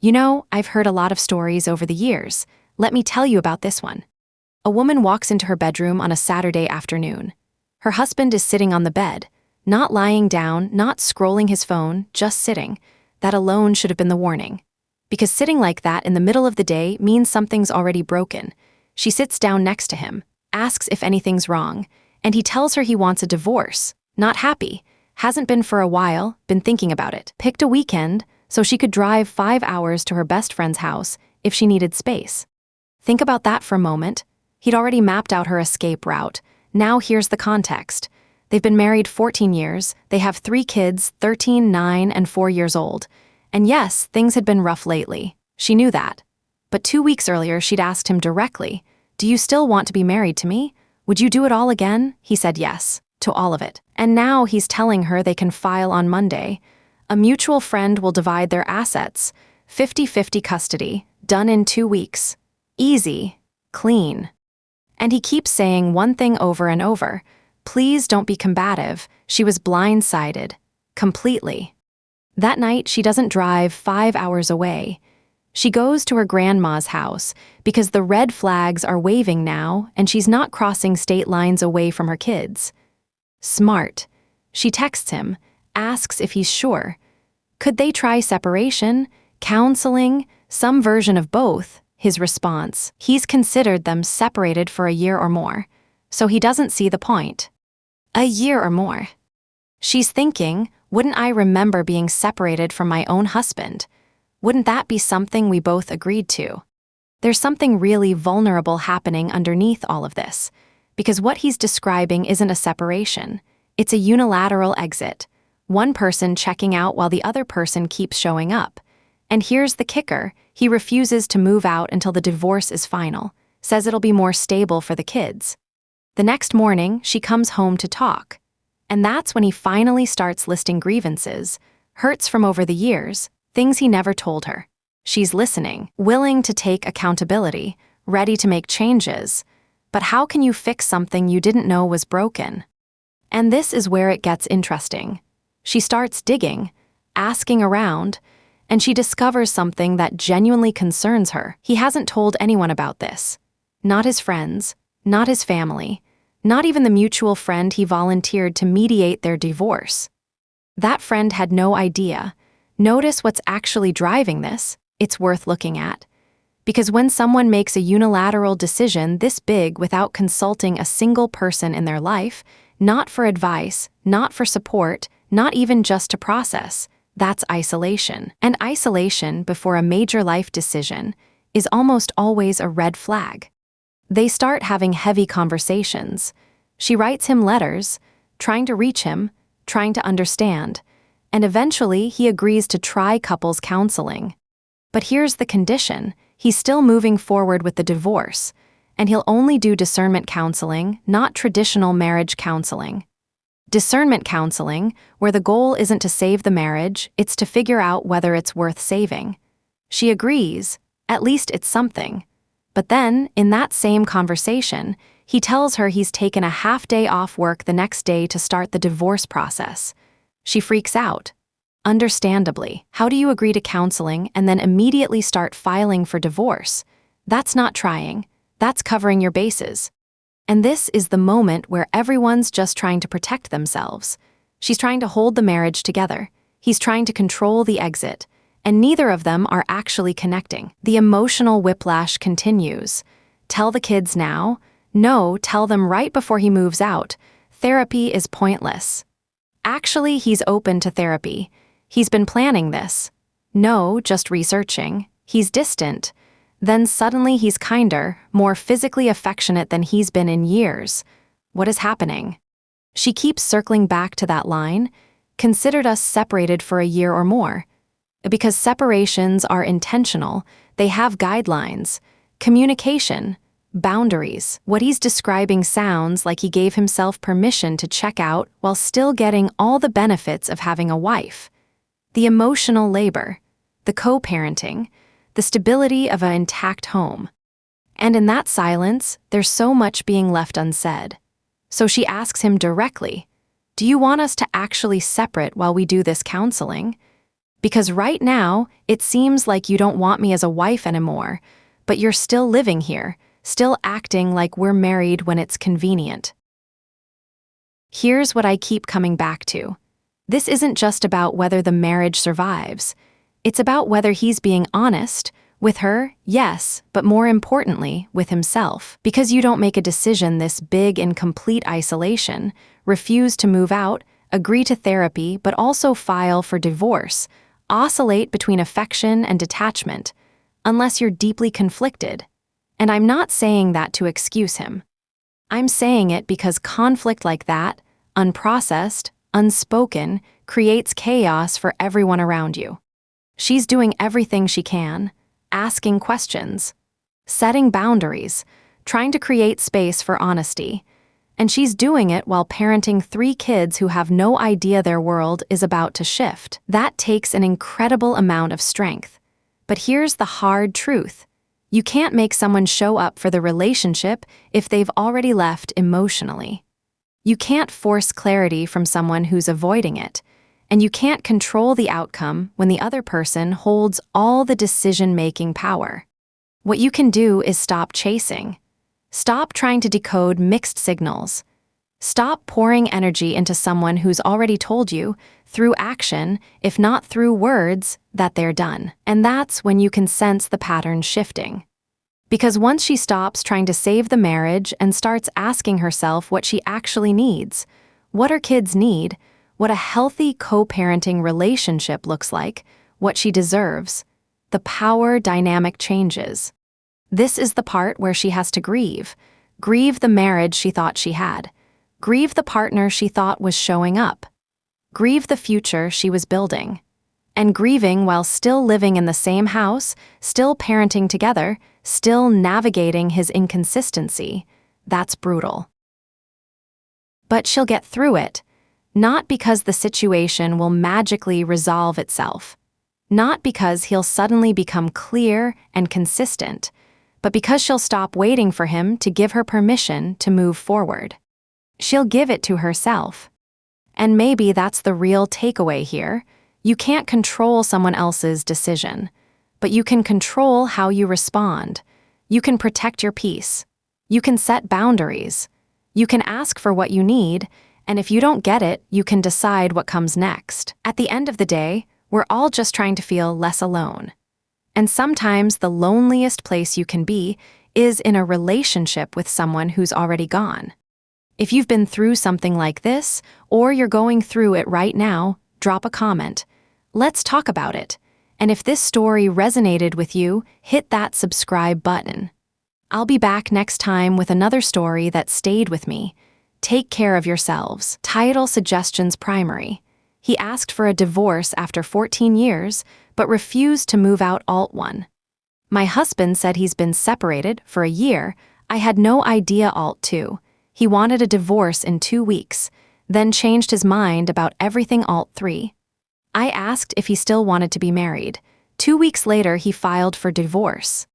You know, I've heard a lot of stories over the years. Let me tell you about this one. A woman walks into her bedroom on a Saturday afternoon. Her husband is sitting on the bed, not lying down, not scrolling his phone, just sitting. That alone should have been the warning. Because sitting like that in the middle of the day means something's already broken. She sits down next to him, asks if anything's wrong, and he tells her he wants a divorce. Not happy. Hasn't been for a while, been thinking about it. Picked a weekend so she could drive 5 hours to her best friend's house if she needed space. Think about that for a moment. He'd already mapped out her escape route. Now here's the context. They've been married 14 years, they have 3 kids, 13, 9, and 4 years old. And yes, things had been rough lately. She knew that. But 2 weeks earlier, she'd asked him directly, "Do you still want to be married to me? Would you do it all again?" He said yes, to all of it. And now he's telling her they can file on Monday. A mutual friend will divide their assets, 50-50 custody, done in 2 weeks. Easy, clean. And he keeps saying one thing over and over. Please don't be combative. She was blindsided. Completely. That night, she doesn't drive 5 hours away. She goes to her grandma's house because the red flags are waving now and she's not crossing state lines away from her kids. Smart. She texts him, asks if he's sure. Could they try separation, counseling, some version of both? His response, he's considered them separated for a year or more, so he doesn't see the point. A year or more. She's thinking, wouldn't I remember being separated from my own husband? Wouldn't that be something we both agreed to? There's something really vulnerable happening underneath all of this, because what he's describing isn't a separation. It's a unilateral exit. One person checking out while the other person keeps showing up. And here's the kicker, he refuses to move out until the divorce is final, says it'll be more stable for the kids. The next morning, she comes home to talk. And that's when he finally starts listing grievances, hurts from over the years, things he never told her. She's listening, willing to take accountability, ready to make changes. But how can you fix something you didn't know was broken? And this is where it gets interesting. She starts digging, asking around, and she discovers something that genuinely concerns her. He hasn't told anyone about this. Not his friends, not his family, not even the mutual friend he volunteered to mediate their divorce. That friend had no idea. Notice what's actually driving this. It's worth looking at. Because when someone makes a unilateral decision this big without consulting a single person in their life, not for advice, not for support, not even just to process, that's isolation. And isolation before a major life decision is almost always a red flag. They start having heavy conversations. She writes him letters, trying to reach him, trying to understand, and eventually he agrees to try couples counseling. But here's the condition. He's still moving forward with the divorce, and he'll only do discernment counseling, not traditional marriage counseling. Discernment counseling, where the goal isn't to save the marriage, it's to figure out whether it's worth saving. She agrees, at least it's something. But then, in that same conversation, he tells her he's taken a half-day off work the next day to start the divorce process. She freaks out. Understandably, how do you agree to counseling and then immediately start filing for divorce? That's not trying. That's covering your bases. And this is the moment where everyone's just trying to protect themselves. She's trying to hold the marriage together. He's trying to control the exit. And neither of them are actually connecting. The emotional whiplash continues. Tell the kids now. No, tell them right before he moves out. Therapy is pointless. Actually, he's open to therapy. He's been planning this. No, just researching. He's distant. Then suddenly he's kinder, more physically affectionate than he's been in years. What is happening? She keeps circling back to that line, considered us separated for a year or more. Because separations are intentional, they have guidelines, communication, boundaries. What he's describing sounds like he gave himself permission to check out while still getting all the benefits of having a wife. The emotional labor, the co-parenting, the stability of an intact home. And in that silence, there's so much being left unsaid. So she asks him directly, "Do you want us to actually separate while we do this counseling?" Because right now, it seems like you don't want me as a wife anymore, but you're still living here, still acting like we're married when it's convenient. Here's what I keep coming back to. This isn't just about whether the marriage survives. It's about whether he's being honest with her, yes, but more importantly, with himself. Because you don't make a decision this big in complete isolation, refuse to move out, agree to therapy, but also file for divorce, oscillate between affection and detachment, unless you're deeply conflicted. And I'm not saying that to excuse him. I'm saying it because conflict like that, unprocessed, unspoken, creates chaos for everyone around you. She's doing everything she can, asking questions, setting boundaries, trying to create space for honesty. And she's doing it while parenting 3 kids who have no idea their world is about to shift. That takes an incredible amount of strength. But here's the hard truth. You can't make someone show up for the relationship if they've already left emotionally. You can't force clarity from someone who's avoiding it, and you can't control the outcome when the other person holds all the decision-making power. What you can do is stop chasing. Stop trying to decode mixed signals. Stop pouring energy into someone who's already told you, through action, if not through words, that they're done. And that's when you can sense the pattern shifting. Because once she stops trying to save the marriage and starts asking herself what she actually needs, what her kids need, what a healthy co-parenting relationship looks like, what she deserves, the power dynamic changes. This is the part where she has to grieve. Grieve the marriage she thought she had. Grieve the partner she thought was showing up. Grieve the future she was building. And grieving while still living in the same house, still parenting together, still navigating his inconsistency, that's brutal. But she'll get through it, not because the situation will magically resolve itself, not because he'll suddenly become clear and consistent, but because she'll stop waiting for him to give her permission to move forward. She'll give it to herself. And maybe that's the real takeaway here. You can't control someone else's decision, but you can control how you respond. You can protect your peace. You can set boundaries. You can ask for what you need, and if you don't get it, you can decide what comes next. At the end of the day, we're all just trying to feel less alone. And sometimes the loneliest place you can be is in a relationship with someone who's already gone. If you've been through something like this, or you're going through it right now, drop a comment. Let's talk about it. And if this story resonated with you, hit that subscribe button. I'll be back next time with another story that stayed with me. Take care of yourselves. Title suggestions primary. He asked for a divorce after 14 years, but refused to move out alt 1. My husband said he's been separated for a year. I had no idea alt 2. He wanted a divorce in 2 weeks, then changed his mind about everything alt 3. I asked if he still wanted to be married. 2 weeks later, he filed for divorce.